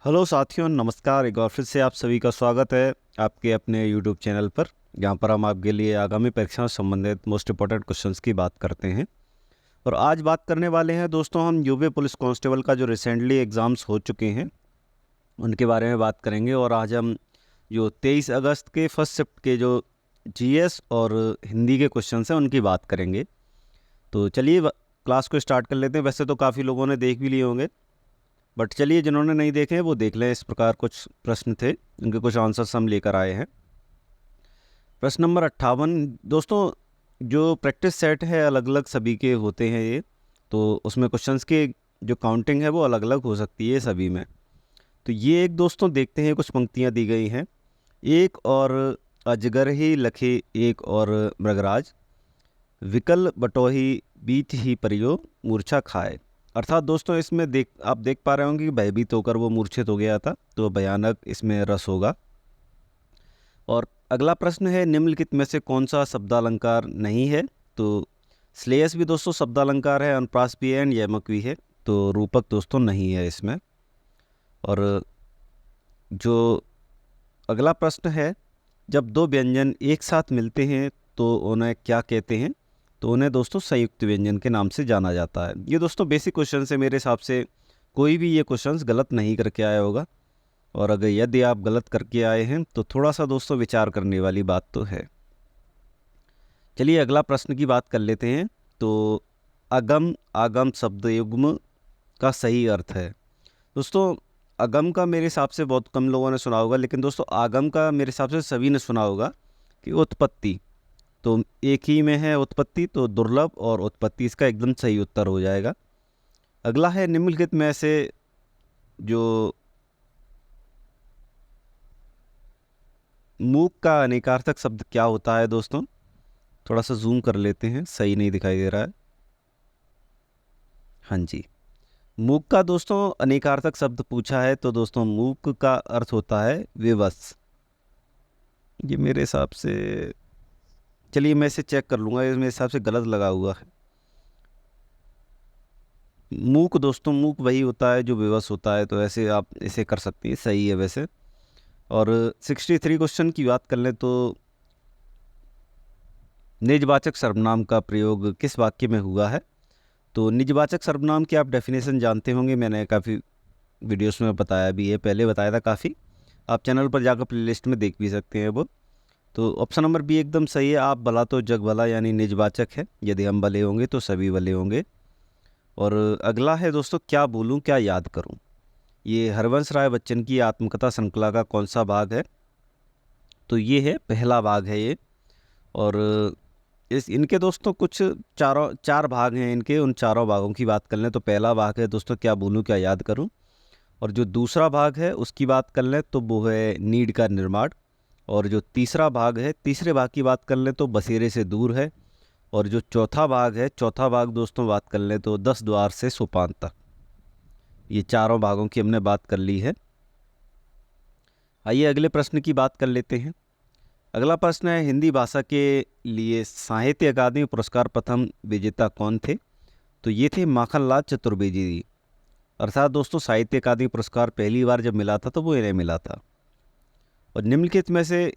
Hello साथियों, नमस्कार। एक बार फिर से आप सभी का स्वागत है आपके अपने यूट्यूब चैनल पर, जहां पर हम आपके लिए आगामी परीक्षाओं से संबंधित मोस्ट इंपॉर्टेंट क्वेश्चंस की बात करते हैं। और आज बात करने वाले हैं दोस्तों, हम यूपी पुलिस कांस्टेबल का जो रिसेंटली एग्ज़ाम्स हो चुके हैं उनके बारे में बात करेंगे। और आज हम जो 23 अगस्त के फर्स्ट शिफ्ट के जो जीएस और हिंदी के क्वेश्चंस हैं उनकी बात करेंगे। तो चलिए क्लास को स्टार्ट कर लेते हैं। वैसे तो काफ़ी लोगों ने देख भी लिए होंगे, बट चलिए जिन्होंने नहीं देखे हैं वो देख लें। इस प्रकार कुछ प्रश्न थे, उनके कुछ आंसर्स हम लेकर आए हैं। प्रश्न नंबर 58 दोस्तों, जो प्रैक्टिस सेट है अलग अलग सभी के होते हैं ये, तो उसमें क्वेश्चंस की जो काउंटिंग है वो अलग अलग हो सकती है सभी में। तो ये एक दोस्तों देखते हैं, कुछ पंक्तियाँ दी गई हैं। एक और अजगर ही लखे एक और मृगराज, विकल बटोही बीच ही परियो मूर्छा खाए। अर्थात दोस्तों इसमें आप देख पा रहे होंगे कि भयभीत होकर वो मूर्छित हो गया था, तो भयानक इसमें रस होगा। और अगला प्रश्न है, निम्नलिखित में से कौन सा शब्दालंकार नहीं है? तो श्लेयस भी दोस्तों शब्दालंकार है, अनुप्रास भी है, यमक भी है, तो रूपक दोस्तों नहीं है इसमें। और जो अगला प्रश्न है, जब दो व्यंजन एक साथ मिलते हैं तो उन्हें क्या कहते हैं? तो उन्हें दोस्तों संयुक्त व्यंजन के नाम से जाना जाता है। ये दोस्तों बेसिक क्वेश्चन है, मेरे हिसाब से कोई भी ये क्वेश्चंस गलत नहीं करके आया होगा। और अगर यदि आप गलत करके आए हैं तो थोड़ा सा दोस्तों विचार करने वाली बात तो है। चलिए अगला प्रश्न की बात कर लेते हैं। तो अगम आगम शब्द युग्म का सही अर्थ है। दोस्तों अगम का मेरे हिसाब से बहुत कम लोगों ने सुना होगा, लेकिन दोस्तों आगम का मेरे हिसाब से सभी ने सुना होगा कि उत्पत्ति। तो एक ही में है उत्पत्ति, तो दुर्लभ और उत्पत्ति इसका एकदम सही उत्तर हो जाएगा। अगला है, निम्नलिखित में से जो मूक का अनेकार्थक शब्द क्या होता है? दोस्तों थोड़ा सा जूम कर लेते हैं, सही नहीं दिखाई दे रहा है। हाँ जी, मूक का दोस्तों अनेकार्थक शब्द पूछा है, तो दोस्तों मूक का अर्थ होता है विवश। ये मेरे हिसाब से, चलिए मैं इसे चेक कर लूँगा, ये मेरे हिसाब से गलत लगा हुआ है। मूक दोस्तों, मूक वही होता है जो विवश होता है, तो ऐसे आप इसे कर सकते हैं, सही है वैसे। और 63 क्वेश्चन की बात कर लें तो निजवाचक सर्वनाम का प्रयोग किस वाक्य में हुआ है? तो निजवाचक सर्वनाम की आप डेफिनेशन जानते होंगे, मैंने काफ़ी वीडियोस में बताया भी है, पहले बताया था काफ़ी। आप चैनल पर जाकर प्लेलिस्ट में देख भी सकते हैं वो। तो ऑप्शन नंबर बी एकदम सही है। आप भला तो जग भला, यानी निजवाचक है। यदि हम भले होंगे तो सभी भले होंगे। और अगला है दोस्तों, क्या बोलूं क्या याद करूं। ये हरवंश राय बच्चन की आत्मकथा श्रृंखला का कौन सा भाग है? तो ये है पहला भाग है ये। और इस इनके दोस्तों कुछ चार भाग हैं इनके। उन चारों भागों की बात कर लें तो पहला भाग है दोस्तों, क्या बोलूं क्या याद करूं। और जो दूसरा भाग है उसकी बात कर लें तो वो है नीड का निर्माण। और जो तीसरा भाग है, तीसरे भाग की बात कर लें तो बसेरे से दूर है। और जो चौथा भाग है, चौथा भाग दोस्तों बात कर लें तो 10 द्वार से सोपान तक। ये चारों भागों की हमने बात कर ली है। आइए अगले प्रश्न की बात कर लेते हैं। अगला प्रश्न है, हिंदी भाषा के लिए साहित्य अकादमी पुरस्कार प्रथम विजेता कौन थे? तो ये थे माखनलाल चतुर्वेदी जी। अर्थात दोस्तों साहित्य अकादमी पुरस्कार पहली बार जब मिला था तो वो इन्हें मिला था। और निम्नलिखित में से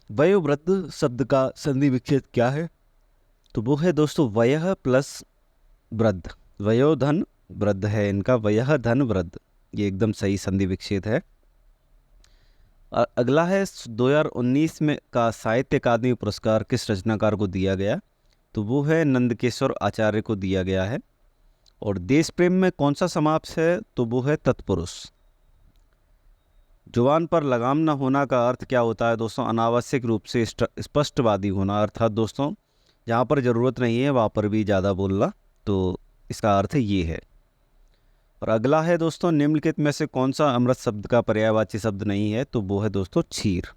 वयोवृद्ध शब्द का संधि विच्छेद क्या है? तो वो है दोस्तों वयः प्लस वृद्ध। वयोधन वृद्ध है इनका, वयः धन वृद्ध, ये एकदम सही संधि विच्छेद है। अगला है 2019 में का साहित्य अकादमी पुरस्कार किस रचनाकार को दिया गया? तो वो है नंदकिशोर आचार्य को दिया गया है। और देश प्रेम में कौन सा समास है? तो वो है तत्पुरुष। जुबान पर लगाम न होना का अर्थ क्या होता है दोस्तों? अनावश्यक रूप से स्पष्टवादी होना। अर्थात दोस्तों जहाँ पर ज़रूरत नहीं है वहाँ पर भी ज़्यादा बोलना, तो इसका अर्थ ये है। और अगला है दोस्तों, निम्नलिखित में से कौन सा अमृत शब्द का पर्यायवाची शब्द नहीं है? तो वो है दोस्तों क्षीर।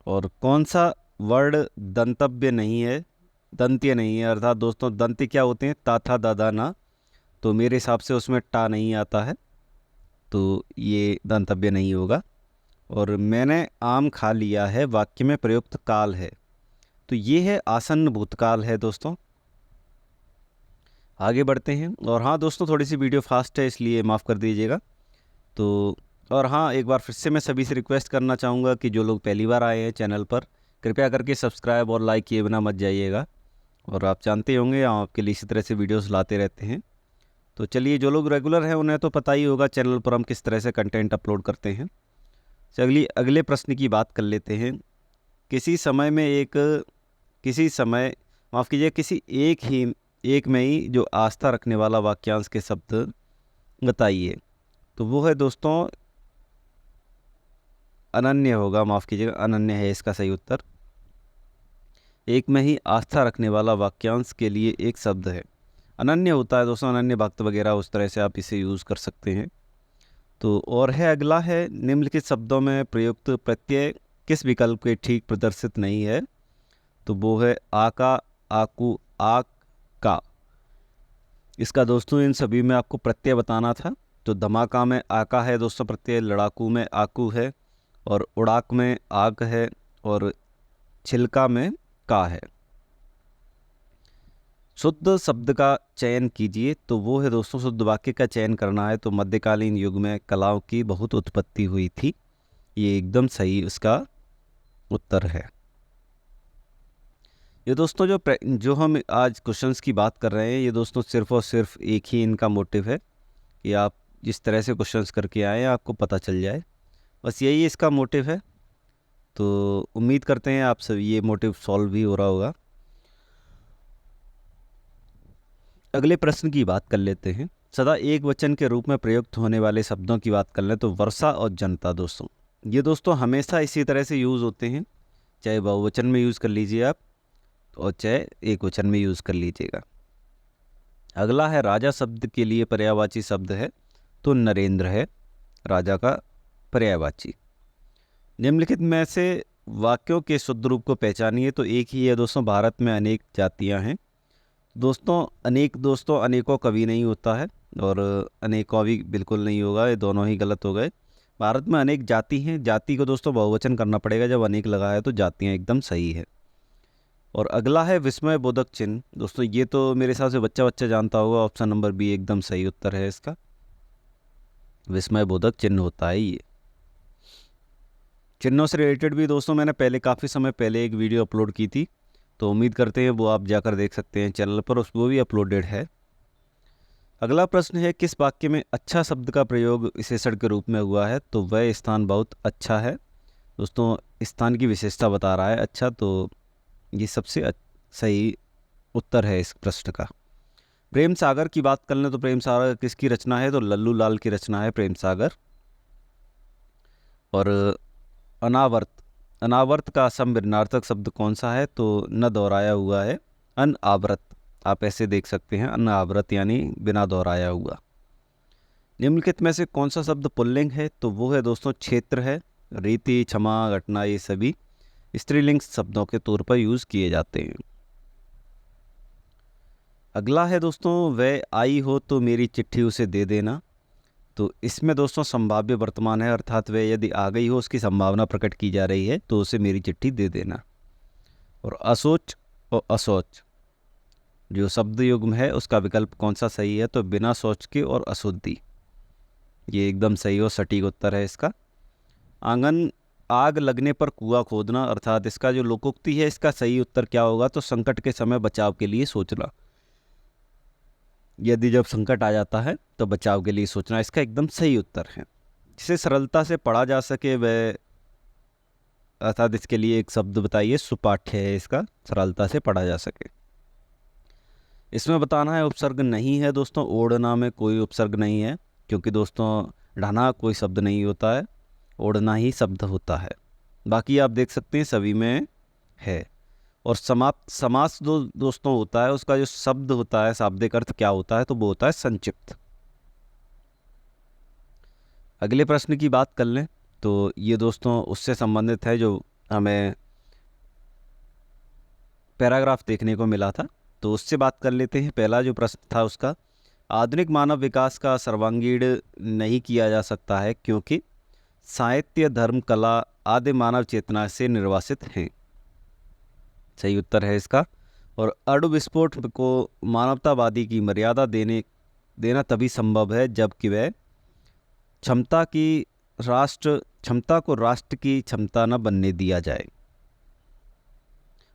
और कौन सा वर्ड दंतव्य नहीं है, दंत्य नहीं है? अर्थात दोस्तों दंत्य क्या होते हैं? ता था दादा ना, तो मेरे हिसाब से उसमें टा नहीं आता है, तो ये दंतव्य नहीं होगा। और मैंने आम खा लिया है वाक्य में प्रयुक्त काल है, तो ये है आसन्न भूतकाल है दोस्तों। आगे बढ़ते हैं। और हाँ दोस्तों, थोड़ी सी वीडियो फास्ट है इसलिए माफ़ कर दीजिएगा। तो और हाँ, एक बार फिर से मैं सभी से रिक्वेस्ट करना चाहूँगा कि जो लोग पहली बार आए हैं चैनल पर, कृपया करके सब्सक्राइब और लाइक किए बिना मत जाइएगा। और आप जानते होंगे हम आपके लिए इसी तरह से वीडियोस लाते रहते हैं। तो चलिए, जो लोग रेगुलर हैं उन्हें तो पता ही होगा चैनल पर हम किस तरह से कंटेंट अपलोड करते हैं। चलिए अगले प्रश्न की बात कर लेते हैं। किसी समय माफ़ कीजिए, किसी एक में ही जो आस्था रखने वाला वाक्यांश के शब्द बताइए। तो वो है दोस्तों अनन्य होगा, माफ़ कीजिएगा, अनन्य है इसका सही उत्तर। एक में ही आस्था रखने वाला वाक्यांश के लिए एक शब्द है, अनन्य होता है दोस्तों, अनन्य भक्त वगैरह उस तरह से आप इसे यूज़ कर सकते हैं। तो और है अगला है, निम्नलिखित शब्दों में प्रयुक्त प्रत्यय किस विकल्प के ठीक प्रदर्शित नहीं है। तो वो है आका, आकू, आक, का। इसका दोस्तों इन सभी में आपको प्रत्यय बताना था। तो धमाका में आका है दोस्तों प्रत्यय, लड़ाकू में आकू है, और उड़ाक में आक है, और छिलका में का है। शुद्ध शब्द का चयन कीजिए। तो वो है दोस्तों, शुद्ध वाक्य का चयन करना है तो मध्यकालीन युग में कलाओं की बहुत उत्पत्ति हुई थी, ये एकदम सही उसका उत्तर है। ये दोस्तों जो हम आज क्वेश्चंस की बात कर रहे हैं, ये दोस्तों सिर्फ और सिर्फ एक ही इनका मोटिव है कि आप जिस तरह से क्वेश्चंस करके आए हैं आपको पता चल जाए, बस यही इसका मोटिव है। तो उम्मीद करते हैं आप सब ये मोटिव सॉल्व भी हो रहा होगा। अगले प्रश्न की बात कर लेते हैं। सदा एक वचन के रूप में प्रयुक्त होने वाले शब्दों की बात कर लें तो वर्षा और जनता दोस्तों, ये दोस्तों हमेशा इसी तरह से यूज़ होते हैं, चाहे बहुवचन में यूज़ कर लीजिए आप और चाहे एक वचन में यूज़ कर लीजिएगा। अगला है राजा शब्द के लिए पर्यायवाची शब्द है, तो नरेंद्र है राजा का पर्यायवाची। निम्नलिखित में से वाक्यों के शुद्ध रूप को पहचानिए। तो एक ही है दोस्तों, भारत में अनेक जातियां हैं। दोस्तों अनेकों कभी नहीं होता है और अनेकों भी बिल्कुल नहीं होगा, ये दोनों ही गलत हो गए। भारत में अनेक जाति हैं, जाति को दोस्तों बहुवचन करना पड़ेगा, जब अनेक लगा है तो जातियाँ एकदम सही है। और अगला है विस्मय बोधक चिन्ह। दोस्तों ये तो मेरे हिसाब से बच्चा बच्चा जानता होगा, ऑप्शन नंबर बी एकदम सही उत्तर है इसका, विस्मय बोधक चिन्ह होता है ये। चिन्हों से रिलेटेड भी दोस्तों मैंने पहले काफ़ी समय पहले एक वीडियो अपलोड की थी, तो उम्मीद करते हैं वो आप जाकर देख सकते हैं चैनल पर, वो भी अपलोडेड है। अगला प्रश्न है, किस वाक्य में अच्छा शब्द का प्रयोग विशेषण के रूप में हुआ है। तो वह स्थान बहुत अच्छा है दोस्तों, स्थान की विशेषता बता रहा है अच्छा, तो ये सबसे सही उत्तर है इस प्रश्न का। प्रेम सागर की बात कर लें तो प्रेम सागर किसकी रचना है। तो लल्लू लाल की रचना है प्रेम सागर। और अनावर्त, अनावर्त का समविनार्थक शब्द कौन सा है। तो न दोहराया हुआ है, अनआवृत, आप ऐसे देख सकते हैं, अनआवृत यानी बिना दोहराया हुआ। निम्नलिखित में से कौन सा शब्द पुल्लिंग है। तो वो है दोस्तों क्षेत्र है, रीति, क्षमा, घटना, ये सभी स्त्रीलिंग शब्दों के तौर पर यूज़ किए जाते हैं। अगला है दोस्तों, वह आई हो तो मेरी चिट्ठी उसे दे देना। तो इसमें दोस्तों संभाव्य वर्तमान है, अर्थात वह यदि आ गई हो, उसकी संभावना प्रकट की जा रही है, तो उसे मेरी चिट्ठी दे देना। और असोच और असोच जो शब्द युग्म है उसका विकल्प कौन सा सही है। तो बिना सोच के और अशुद्धि, ये एकदम सही और सटीक उत्तर है इसका। आंगन, आग लगने पर कुआं खोदना, अर्थात इसका जो लोकोक्ति है इसका सही उत्तर क्या होगा। तो संकट के समय बचाव के लिए सोचना, यदि जब संकट आ जाता है तो बचाव के लिए सोचना इसका एकदम सही उत्तर है। जिसे सरलता से पढ़ा जा सके वह, अर्थात इसके लिए एक शब्द बताइए, सुपाठ्य है इसका, सरलता से पढ़ा जा सके। इसमें बताना है उपसर्ग नहीं है दोस्तों, ओढ़ना में कोई उपसर्ग नहीं है, क्योंकि दोस्तों ढाना कोई शब्द नहीं होता है, ओढ़ना ही शब्द होता है। बाकी आप देख सकते हैं सभी में है। और समाप्त समास दोस्तों होता है, उसका जो शब्द होता है, शाब्दिक अर्थ क्या होता है। तो वो होता है संक्षिप्त। अगले प्रश्न की बात कर लें तो ये दोस्तों उससे संबंधित है जो हमें पैराग्राफ देखने को मिला था, तो उससे बात कर लेते हैं। पहला जो प्रश्न था उसका, आधुनिक मानव विकास का सर्वांगीण नहीं किया जा सकता है क्योंकि साहित्य, धर्म, कला आदि मानव चेतना से निर्वासित हैं। सही उत्तर है इसका, और अणु विस्फोट को मानवतावादी की मर्यादा देना तभी संभव है जबकि वह क्षमता को राष्ट्र की क्षमता न बनने दिया जाए।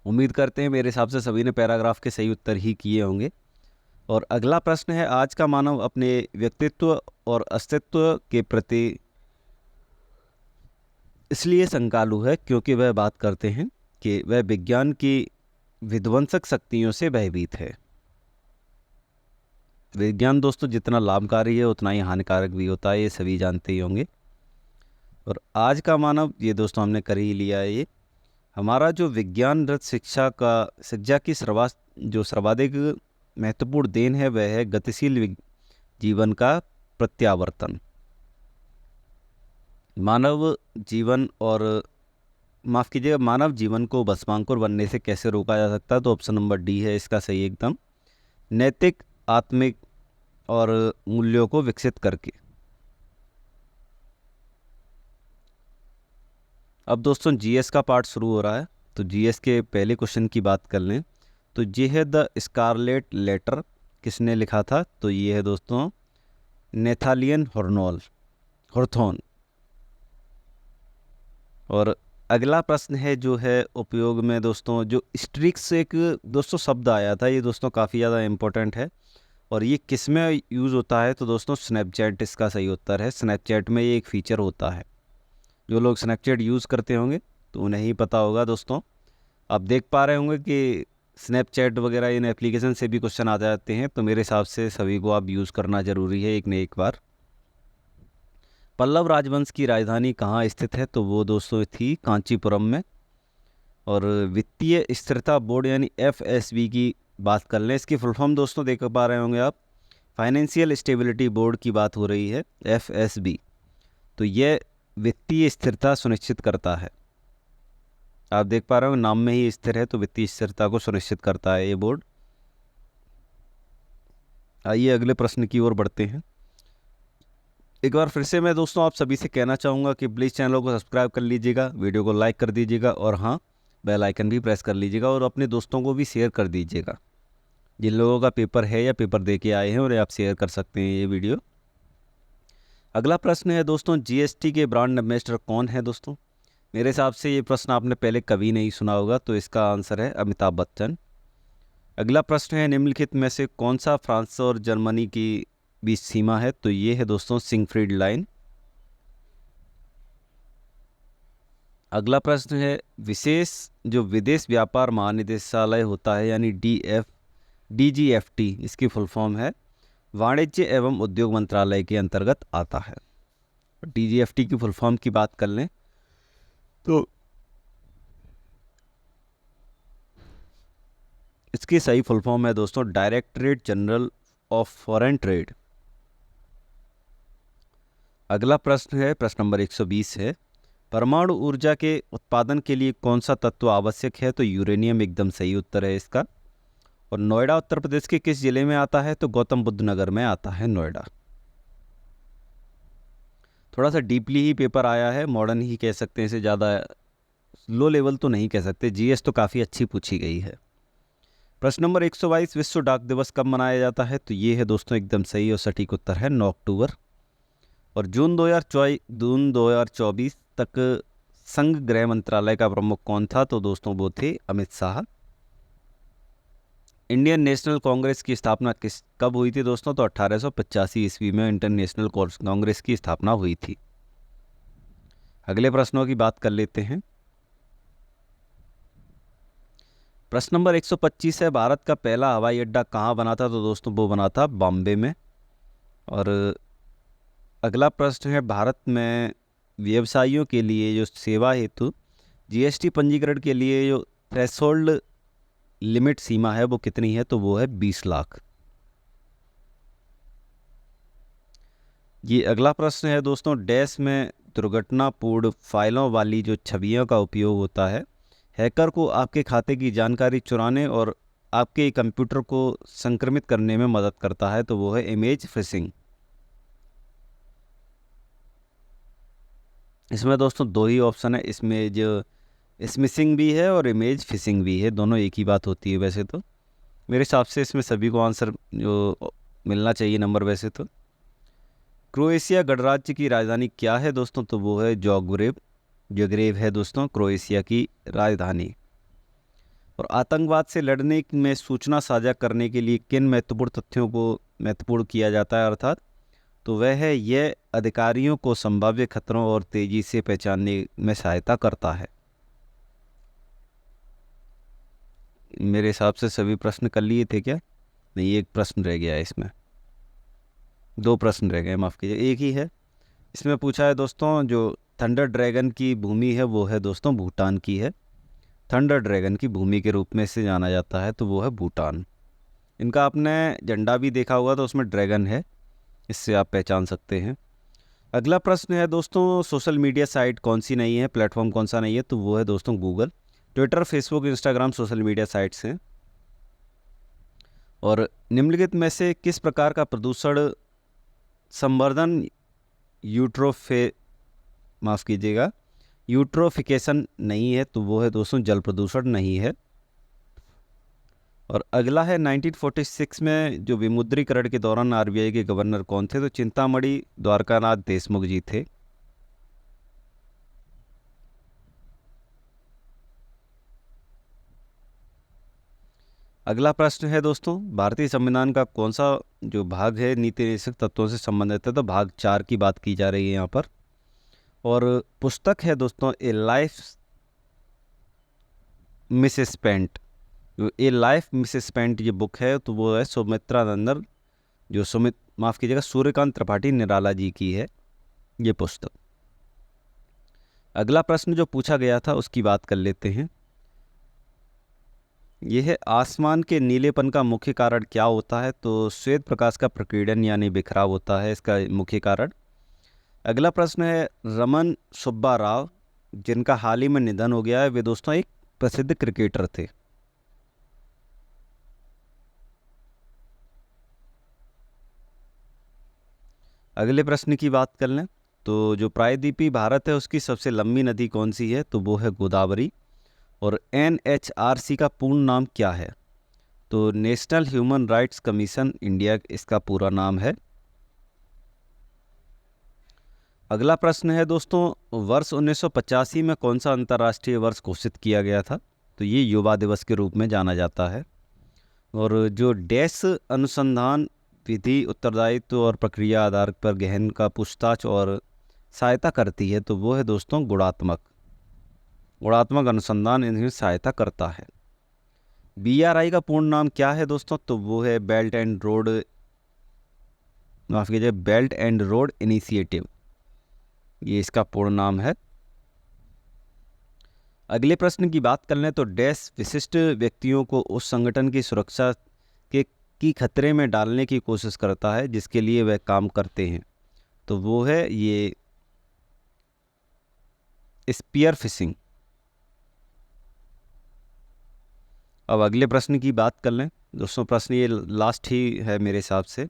उम्मीद करते हैं मेरे हिसाब से सभी ने पैराग्राफ के सही उत्तर ही किए होंगे। और अगला प्रश्न है, आज का मानव अपने व्यक्तित्व और अस्तित्व के प्रति इसलिए शंकालु है क्योंकि वह बात करते हैं कि वह विज्ञान की विध्वंसक शक्तियों से भयभीत है। विज्ञान दोस्तों जितना लाभकारी है उतना ही हानिकारक भी होता है, ये सभी जानते ही होंगे। और आज का मानव, ये दोस्तों हमने कर ही लिया है। ये हमारा जो विज्ञान रत शिक्षा की सर्वाधिक महत्वपूर्ण देन है वह है गतिशील जीवन का प्रत्यावर्तन। मानव जीवन को भस्मांकुर बनने से कैसे रोका जा सकता है, तो ऑप्शन नंबर डी है इसका सही एकदम, नैतिक, आत्मिक और मूल्यों को विकसित करके। अब दोस्तों जीएस का पार्ट शुरू हो रहा है, तो जीएस के पहले क्वेश्चन की बात कर लें तो ये है द स्कारलेट लेटर, किसने लिखा था, तो ये है दोस्तों नेथानियल हॉथॉर्न। और अगला प्रश्न है जो है उपयोग में दोस्तों, जो स्ट्रिक्स एक दोस्तों शब्द आया था, ये दोस्तों काफ़ी ज़्यादा इम्पोर्टेंट है और ये किस में यूज़ होता है, तो दोस्तों स्नैपचैट इसका सही उत्तर है। स्नैपचैट में ये एक फ़ीचर होता है, जो लोग स्नैपचैट यूज़ करते होंगे तो उन्हें ही पता होगा। दोस्तों आप देख पा रहे होंगे कि स्नैपचैट वगैरह इन एप्लीकेशन से भी क्वेश्चन आ जाते हैं, तो मेरे हिसाब से सभी को आप यूज़ करना ज़रूरी है एक न एक बार। पल्लव राजवंश की राजधानी कहाँ स्थित है, तो वो दोस्तों थी कांचीपुरम में। और वित्तीय स्थिरता बोर्ड यानी एफएसबी की बात कर लें, इसकी फुल फॉर्म दोस्तों देख पा रहे होंगे आप, फाइनेंशियल स्टेबिलिटी बोर्ड की बात हो रही है, एफएसबी। तो ये वित्तीय स्थिरता सुनिश्चित करता है, आप देख पा रहे हो नाम में ही स्थिर है, तो वित्तीय स्थिरता को सुनिश्चित करता है ये बोर्ड। आइए अगले प्रश्न की ओर बढ़ते हैं। एक बार फिर से मैं दोस्तों आप सभी से कहना चाहूँगा कि प्लीज़ चैनल को सब्सक्राइब कर लीजिएगा, वीडियो को लाइक कर दीजिएगा और हाँ बेल आइकन भी प्रेस कर लीजिएगा और अपने दोस्तों को भी शेयर कर दीजिएगा। जिन लोगों का पेपर है या पेपर दे के आए हैं उन्हें आप शेयर कर सकते हैं ये वीडियो। अगला प्रश्न है दोस्तों, जीएसटी के ब्रांड एम्बेसडर कौन है दोस्तों? मेरे हिसाब से ये प्रश्न आपने पहले कभी नहीं सुना होगा, तो इसका आंसर है अमिताभ बच्चन। अगला प्रश्न है, निम्नलिखित में से कौन सा फ्रांस और जर्मनी की बीच सीमा है, तो ये है दोस्तों सिगफ्रीड लाइन। अगला प्रश्न है, विशेष जो विदेश व्यापार महानिदेशालय होता है यानी डीजीएफटी, इसकी फुल फॉर्म है वाणिज्य एवं उद्योग मंत्रालय के अंतर्गत आता है। डीजीएफटी की फुल फॉर्म की बात कर लें तो इसकी सही फुल फॉर्म है दोस्तों directorate general of foreign trade. अगला प्रश्न है, प्रश्न नंबर 120 है, परमाणु ऊर्जा के उत्पादन के लिए कौन सा तत्व आवश्यक है, तो यूरेनियम एकदम सही उत्तर है इसका। और नोएडा उत्तर प्रदेश के किस जिले में आता है, तो गौतम बुद्ध नगर में आता है नोएडा। थोड़ा सा डीपली ही पेपर आया है, मॉडर्न ही कह सकते हैं इसे, ज़्यादा लो लेवल तो नहीं कह सकते, जीएस तो काफ़ी अच्छी पूछी गई है। प्रश्न नंबर 122, विश्व डाक दिवस कब मनाया जाता है, तो ये है दोस्तों एकदम सही और सटीक उत्तर है 9 अक्टूबर। और जून 2024 तक संघ गृह मंत्रालय का प्रमुख कौन था, तो दोस्तों वो थे अमित शाह। इंडियन नेशनल कांग्रेस की स्थापना कब हुई थी दोस्तों, तो 1885 ईस्वी में इंडियन नेशनल कांग्रेस की स्थापना हुई थी। अगले प्रश्नों की बात कर लेते हैं। प्रश्न नंबर 125 है, भारत का पहला हवाई अड्डा कहाँ बना था, तो दोस्तों वो बना था बॉम्बे में। और अगला प्रश्न है, भारत में व्यवसायियों के लिए जो सेवा हेतु जीएसटी पंजीकरण के लिए जो थ्रेशोल्ड लिमिट सीमा है वो कितनी है, तो वो है 20 लाख। ये अगला प्रश्न है दोस्तों, डैश में दुर्घटनापूर्ण फाइलों वाली जो छवियों का उपयोग होता है हैकर को आपके खाते की जानकारी चुराने और आपके कंप्यूटर को संक्रमित करने में मदद करता है, तो वो है इमेज फिशिंग। इसमें दोस्तों दो ही ऑप्शन है, इसमें जो स्मिशिंग भी है और इमेज फिशिंग भी है, दोनों एक ही बात होती है वैसे तो। मेरे हिसाब से इसमें सभी को आंसर जो मिलना चाहिए नंबर वैसे तो। क्रोएशिया गणराज्य की राजधानी क्या है दोस्तों? तो वो है जोग्रेब। जोग्रेब है दोस्तों क्रोएशिया की राजधानी। और आतंकवाद से लड़ने में सूचना साझा करने के लिए किन महत्वपूर्ण तथ्यों को महत्वपूर्ण किया जाता है अर्थात? तो वह है यह अधिकारियों को संभाव्य खतरों और तेजी से पहचानने में सहायता करता है। मेरे हिसाब से सभी प्रश्न कर लिए थे क्या? नहीं, एक प्रश्न रह गया है इसमें, दो प्रश्न रह गए, माफ़ कीजिए, एक ही है। इसमें पूछा है दोस्तों जो थंडर ड्रैगन की भूमि है वो है दोस्तों भूटान की है। थंडर ड्रैगन की भूमि के रूप में इसे जाना जाता है तो वो है भूटान। इनका आपने झंडा भी देखा होगा तो उसमें ड्रैगन है, इससे आप पहचान सकते हैं। अगला प्रश्न है दोस्तों सोशल मीडिया साइट कौन सी नहीं है, प्लेटफॉर्म कौन सा नहीं है? तो वो है दोस्तों Google. Twitter, Facebook, Instagram social media sites हैं। और निम्नलिखित में से किस प्रकार का प्रदूषण संवर्धन माफ़ कीजिएगा यूट्रोफिकेशन नहीं है? तो वो है दोस्तों जल प्रदूषण नहीं है। और अगला है 1946 में जो विमुद्रीकरण के दौरान आरबीआई के गवर्नर कौन थे? तो चिंतामणि द्वारकानाथ देशमुख जी थे। अगला प्रश्न है दोस्तों भारतीय संविधान का कौन सा जो भाग है नीति निर्देशक तत्वों से संबंधित है? तो भाग 4 की बात की जा रही है यहाँ पर। और पुस्तक है दोस्तों ए लाइफ मिसस्पेंट। ए लाइफ मिसस्पेंट ये बुक है तो वो है सुमित्रा नंदन जो माफ़ कीजिएगा सूर्यकांत त्रिपाठी निराला जी की है ये पुस्तक। अगला प्रश्न जो पूछा गया था उसकी बात कर लेते हैं। यह है आसमान के नीलेपन का मुख्य कारण क्या होता है? तो श्वेत प्रकाश का प्रकीर्णन यानी बिखराव होता है इसका मुख्य कारण। अगला प्रश्न है रमन सुब्बा राव जिनका हाल ही में निधन हो गया है वे दोस्तों एक प्रसिद्ध क्रिकेटर थे। अगले प्रश्न की बात कर लें तो जो प्रायद्वीपीय भारत है उसकी सबसे लंबी नदी कौन सी है? तो वो है गोदावरी। और NHRC का पूर्ण नाम क्या है? तो national human rights commission India इसका पूरा नाम है। अगला प्रश्न है दोस्तों वर्ष 1985 में कौन सा अंतर्राष्ट्रीय वर्ष घोषित किया गया था? तो ये युवा दिवस के रूप में जाना जाता है। और जो डैश अनुसंधान विधि उत्तरदायित्व और प्रक्रिया आधार पर गहन का पूछताछ और सहायता करती है? तो वो है दोस्तों गुणात्मक अनुसंधान इनमें सहायता करता है। BRI का पूर्ण नाम क्या है दोस्तों? तो वो है बेल्ट एंड रोड इनिशिएटिव, ये इसका पूर्ण नाम है। अगले प्रश्न की बात कर लें तो डैश विशिष्ट व्यक्तियों को उस संगठन की सुरक्षा की खतरे में डालने की कोशिश करता है जिसके लिए वह काम करते हैं? तो वो है ये स्पीयर फिशिंग। अब अगले प्रश्न की बात कर लें दोस्तों, प्रश्न ये लास्ट ही है मेरे हिसाब से।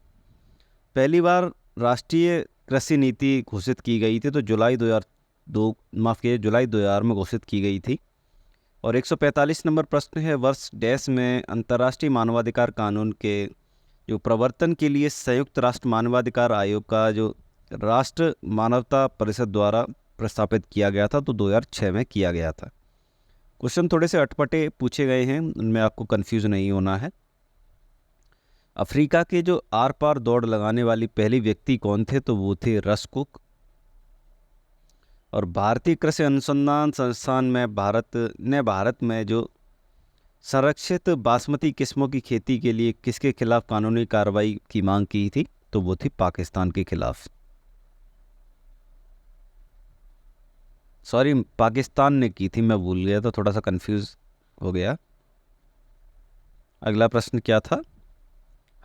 पहली बार राष्ट्रीय कृषि नीति घोषित की गई थी तो जुलाई 2000 में घोषित की गई थी। और 145 नंबर प्रश्न है वर्ष डैश में अंतर्राष्ट्रीय मानवाधिकार कानून के जो प्रवर्तन के लिए संयुक्त राष्ट्र मानवाधिकार आयोग का जो राष्ट्र मानवता परिषद द्वारा प्रस्तापित किया गया था तो 2006 में किया गया था। क्वेश्चन थोड़े से अटपटे पूछे गए हैं, उनमें आपको कंफ्यूज नहीं होना है। अफ्रीका के जो आर पार दौड़ लगाने वाली पहली व्यक्ति कौन थे? तो वो थे रस कुक। और भारतीय कृषि अनुसंधान संस्थान में भारत में जो संरक्षित बासमती किस्मों की खेती के लिए किसके खिलाफ कानूनी कार्रवाई की मांग की थी? तो वो थी पाकिस्तान के खिलाफ। सॉरी, पाकिस्तान ने की थी, मैं भूल गया था, थोड़ा सा कंफ्यूज हो गया। अगला प्रश्न क्या था?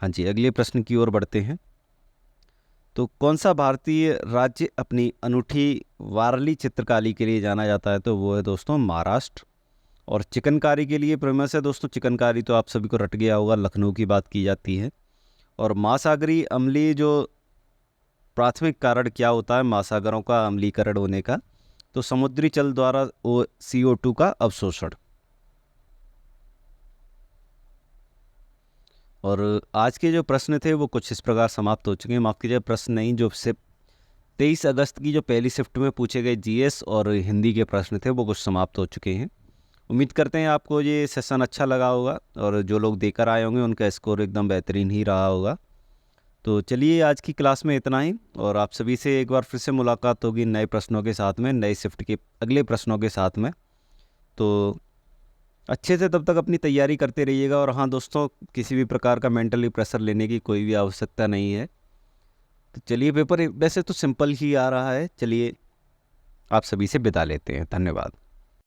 हाँ जी, अगले प्रश्न की ओर बढ़ते हैं। तो कौन सा भारतीय राज्य अपनी अनूठी वारली चित्रकारी के लिए जाना जाता है? तो वो है दोस्तों महाराष्ट्र। और चिकनकारी के लिए फेमस है दोस्तों, चिकनकारी तो आप सभी को रट गया होगा, लखनऊ की बात की जाती है। और महासागरी अम्लीय जो प्राथमिक कारण क्या होता है महासागरों का अम्लीकरण होने का? तो समुद्री जल द्वारा CO2 का अवशोषण। और आज के जो प्रश्न थे वो कुछ इस प्रकार समाप्त हो चुके हैं। माफ़ कीजिए, प्रश्न नहीं, जो सिर्फ 23 अगस्त की जो पहली शिफ्ट में पूछे गए GS और हिंदी के प्रश्न थे वो कुछ समाप्त हो चुके हैं। उम्मीद करते हैं आपको ये सेशन अच्छा लगा होगा और जो लोग देकर आए होंगे उनका स्कोर एकदम बेहतरीन ही रहा होगा। तो चलिए, आज की क्लास में इतना ही, और आप सभी से एक बार फिर से मुलाकात होगी नए प्रश्नों के साथ में, नई शिफ्ट के अगले प्रश्नों के साथ में। तो अच्छे से तब तक अपनी तैयारी करते रहिएगा। और हाँ दोस्तों, किसी भी प्रकार का मेंटली प्रेशर लेने की कोई भी आवश्यकता नहीं है। तो चलिए, पेपर वैसे तो सिंपल ही आ रहा है। चलिए, आप सभी से विदा लेते हैं। धन्यवाद।